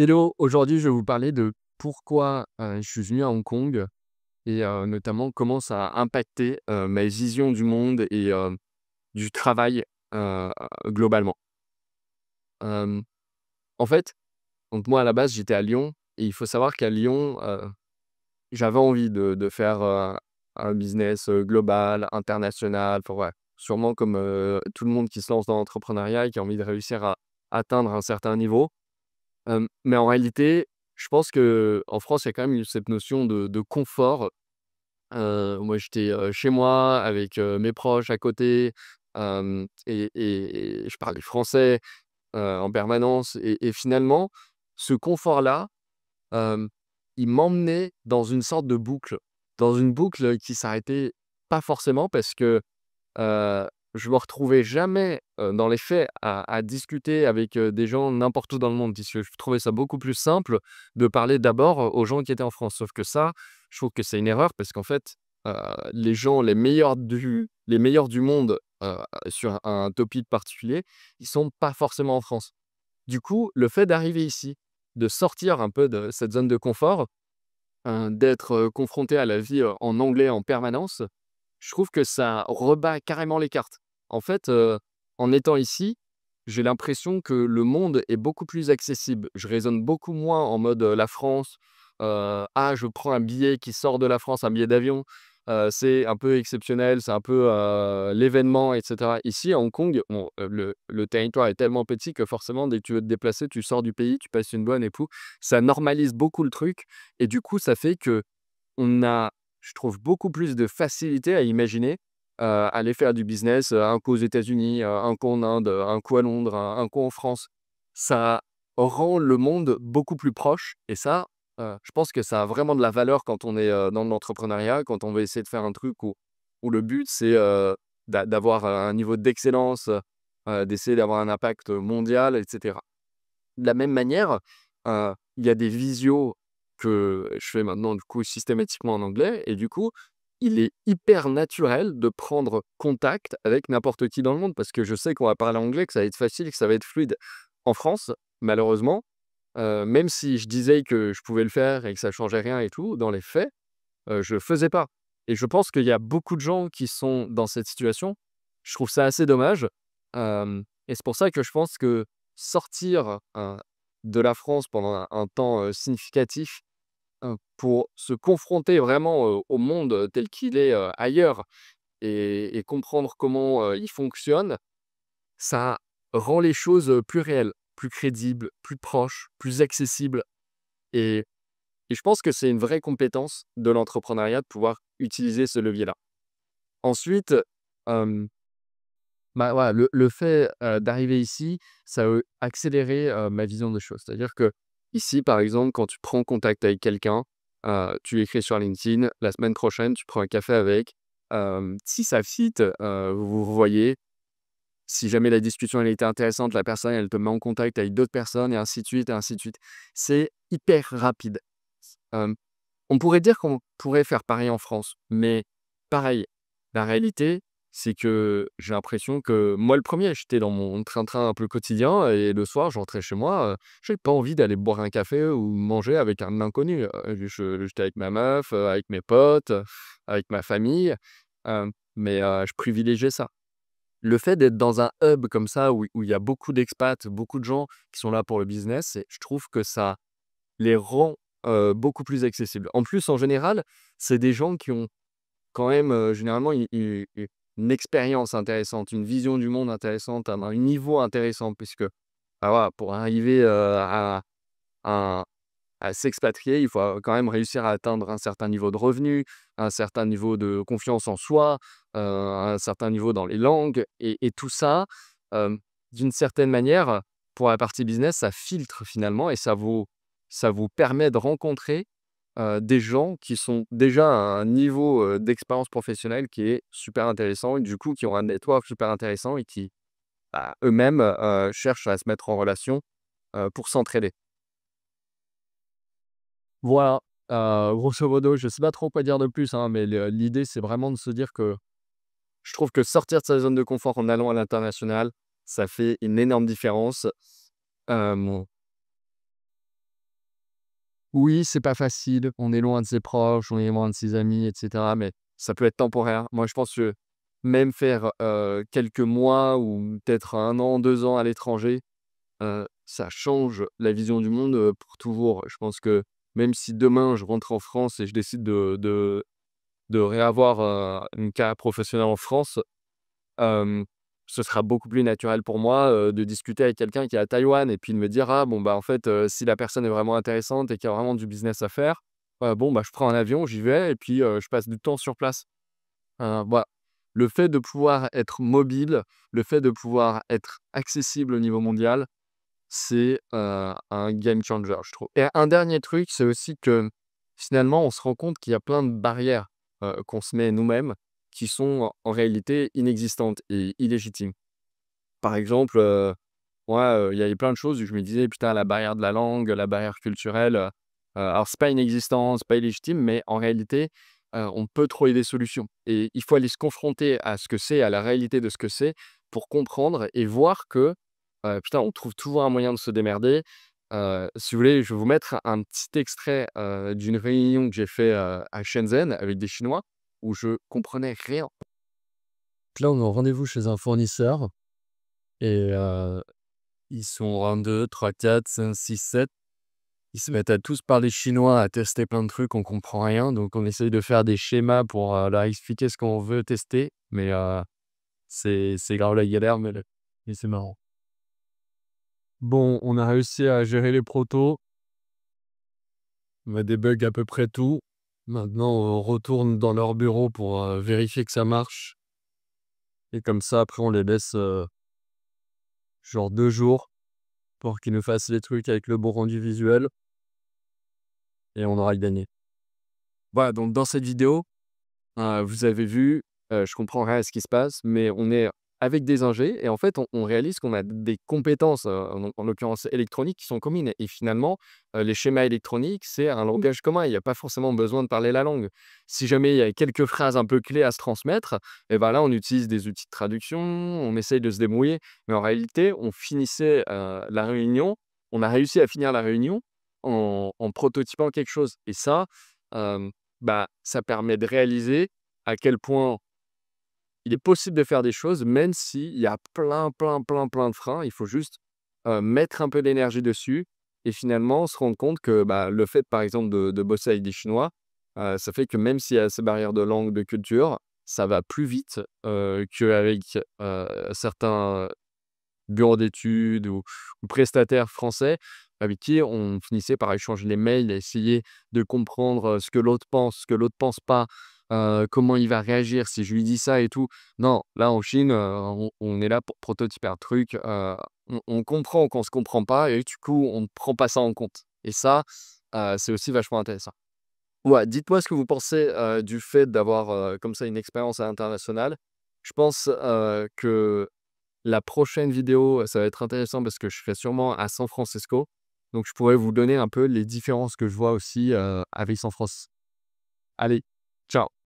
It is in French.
Hello, aujourd'hui je vais vous parler de pourquoi je suis venu à Hong Kong et notamment comment ça a impacté ma vision du monde et du travail globalement. Hem, En fait, donc moi à la base j'étais à Lyon et il faut savoir qu'à Lyon, j'avais envie de faire un business global, international, enfin ouais, sûrement comme tout le monde qui se lance dans l'entrepreneuriat et qui a envie de réussir à atteindre un certain niveau. Mais en réalité, je pense qu'en France, il y a quand même cette notion de confort. Moi, j'étais chez moi avec mes proches à côté, et je parlais français en permanence et finalement, ce confort-là, hem, il m'emmenait dans une boucle qui s'arrêtait pas forcément parce que Heu, je me retrouvais jamais, dans les faits à discuter avec des gens n'importe où dans le monde, puisque je trouvais ça beaucoup plus simple de parler d'abord aux gens qui étaient en France. Sauf que ça, je trouve que c'est une erreur parce qu'en fait, heu, les gens les meilleurs du monde, sur un topic particulier, ils sont pas forcément en France. Du coup, le fait d'arriver ici, de sortir un peu de cette zone de confort, d'être confronté à la vie en anglais en permanence, je trouve que ça rebat carrément les cartes. En fait, en étant ici, j'ai l'impression que le monde est beaucoup plus accessible. Je raisonne beaucoup moins en mode, la France, «Ah, je prends un billet qui sort de la France, un billet d'avion, c'est un peu exceptionnel, c'est un peu, l'événement» et cetera. Ici, à Hong Kong, bon, le territoire est tellement petit que forcément, dès que tu veux te déplacer, tu sors du pays, tu passes une bonne et tout. Ça normalise beaucoup le truc et du coup, ça fait que on a, je trouve, beaucoup plus de facilité à imaginer, aller faire du business, un coup aux États-Unis, un coup en Inde, un coup à Londres, un coup en France. Ça rend le monde beaucoup plus proche et ça, je pense que ça a vraiment de la valeur quand on est, dans l'entrepreneuriat, quand on veut essayer de faire un truc où le but c'est, d'avoir un niveau d'excellence, d'essayer d'avoir un impact mondial et cetera. De la même manière, il y a des visios que je fais maintenant du coup systématiquement en anglais et du coup, il est hyper naturel de prendre contact avec n'importe qui dans le monde parce que je sais qu'on va parler anglais, que ça va être facile, que ça va être fluide. En France, malheureusement, même si je disais que je pouvais le faire et que ça changeait rien et tout, dans les faits, je le faisais pas et je pense qu'il y a beaucoup de gens qui sont dans cette situation. Je trouve ça assez dommage, et c'est pour ça que je pense que sortir, de la France pendant un temps, significatif, pour se confronter vraiment, au monde, tel qu'il est, ailleurs et comprendre comment, il fonctionne, ça rend les choses, plus réelles, plus crédibles, plus proches, plus accessibles et je pense que c'est une vraie compétence de l'entrepreneuriat de pouvoir utiliser ce levier-là. Ensuite, hem, bah, voilà, le fait, d'arriver ici, ça a, accéléré, ma vision des choses. C'est-à-dire que ici, par exemple, quand tu prends contact avec quelqu'un, tu écris sur LinkedIn, la semaine prochaine, tu prends un café avec, si ça fit, vous vous revoyez. Si jamais la discussion elle était intéressante, la personne elle te met en contact avec d'autres personnes et ainsi de suite et ainsi de suite. C'est hyper rapide. Hem On pourrait dire qu'on pourrait faire pareil en France, mais pareil, la réalité, c'est que j'ai l'impression que moi le premier, j'étais dans mon train-train un peu quotidien et le soir, je rentrais chez moi, j'avais pas envie d'aller boire un café ou manger avec un inconnu, j'étais avec ma meuf, avec mes potes, avec ma famille, mais je privilégiais ça. Le fait d'être dans un hub comme ça où il y a beaucoup d'expats, beaucoup de gens qui sont là pour le business et je trouve que ça les rend, beaucoup plus accessibles. En plus, en général, c'est des gens qui ont quand même, généralement une expérience intéressante, une vision du monde intéressante, un niveau intéressant puisque, bah, voilà, pour arriver, à à s'expatrier, il faut, quand même réussir à atteindre un certain niveau de revenu, un certain niveau de confiance en soi, un certain niveau dans les langues et tout ça, hem, d'une certaine manière, pour la partie business, ça filtre finalement et ça vous permet de rencontrer, des gens qui sont déjà à un niveau, d'expérience professionnelle qui est super intéressant et du coup qui ont un network super intéressant et qui, bah, eux-mêmes, cherchent à se mettre en relation, pour s'entraider. Voilà, grosso modo, je sais pas trop quoi dire de plus, hein, mais l'idée, c'est vraiment de se dire que je trouve que sortir de sa zone de confort en allant à l'international, ça fait une énorme différence. Hem Oui, c'est pas facile, on est loin de ses proches, on est loin de ses amis et cetera, mais ça peut être temporaire. Moi, je pense que même faire, quelques mois ou peut-être 1 an, 2 ans à l'étranger, ça change la vision du monde, pour toujours. Je pense que même si demain je rentre en France et je décide de réavoir, une carrière professionnelle en France, hem, ce sera beaucoup plus naturel pour moi, de discuter avec quelqu'un qui est à Taïwan et puis de me dire: «Ah bon, bah, en fait, si la personne est vraiment intéressante et qu'il y a vraiment du business à faire, bon, bah, je prends un avion, j'y vais et puis, je passe du temps sur place». Voilà. Le fait de pouvoir être mobile, le fait de pouvoir être accessible au niveau mondial, c'est, un game changer, je trouve. Et un dernier truc, c'est aussi que, finalement, on se rend compte qu'il y a plein de barrières, qu'on se met nous-mêmes, qui sont en réalité inexistantes et illégitimes. Par exemple, moi, il y avait plein de choses où je me disais: «Putain, la barrière de la langue, la barrière culturelle», alors c'est pas inexistant, c'est pas illégitime, mais en réalité, on peut trouver des solutions et il faut aller se confronter à ce que c'est, à la réalité de ce que c'est, pour comprendre et voir que, putain, on trouve toujours un moyen de se démerder. Si vous voulez, je vais vous mettre un petit extrait, d'une réunion que j'ai fait, à Shenzhen avec des Chinois, où je comprenais rien. Là, on est en rendez-vous chez un fournisseur et ils sont 1, 2, 3, 4, 5, 6, 7. Ils se mettent à tous parler chinois, à tester plein de trucs, on comprend rien, donc on essaye de faire des schémas pour, leur expliquer ce qu'on veut tester, mais c'est grave la galère, mais c'est marrant. Bon, on a réussi à gérer les protos, on a débug à peu près tout. Maintenant, on retourne dans leur bureau pour, vérifier que ça marche et comme ça, après, on les laisse, genre 2 jours pour qu'ils nous fassent les trucs avec le bon rendu visuel et on aura gagné. Voilà, donc dans cette vidéo, vous avez vu, je comprends rien à ce qui se passe, mais on est avec des ingés et en fait, on réalise qu'on a des compétences, en l'occurrence électroniques, qui sont communes et finalement, les schémas électroniques, c'est un langage commun. Il y a pas forcément besoin de parler la langue. Si jamais il y a quelques phrases un peu clés à se transmettre et ben là, on utilise des outils de traduction, on essaye de se débrouiller, mais en réalité, on finissait, la réunion on a réussi à finir la réunion en prototypant quelque chose et ça, bah, ça permet de réaliser à quel point il est possible de faire des choses, même s'il y a plein, plein, plein, plein de freins. Il faut juste, mettre un peu d'énergie dessus et finalement se rendre compte que, bah, le fait, par exemple, de bosser avec des Chinois, ça fait que même s'il y a ces barrières de langue, de culture, ça va plus vite, qu'avec, certains bureaux d'études ou prestataires français avec qui on finissait par échanger les mails, essayer de comprendre, ce que l'autre pense, ce que l'autre pense pas, comment il va réagir si je lui dis ça et tout. Non, là en Chine, on est là pour prototyper un truc, on comprend qu'on se comprend pas et du coup, on ne prend pas ça en compte et ça, c'est aussi vachement intéressant. Ouais, dites-moi ce que vous pensez, du fait d'avoir, comme ça une expérience à l'international. Je pense, que la prochaine vidéo, ça va être intéressant parce que je serai sûrement à San Francisco. Donc je pourrais vous donner un peu les différences que je vois aussi, avec San France. Allez, ciao.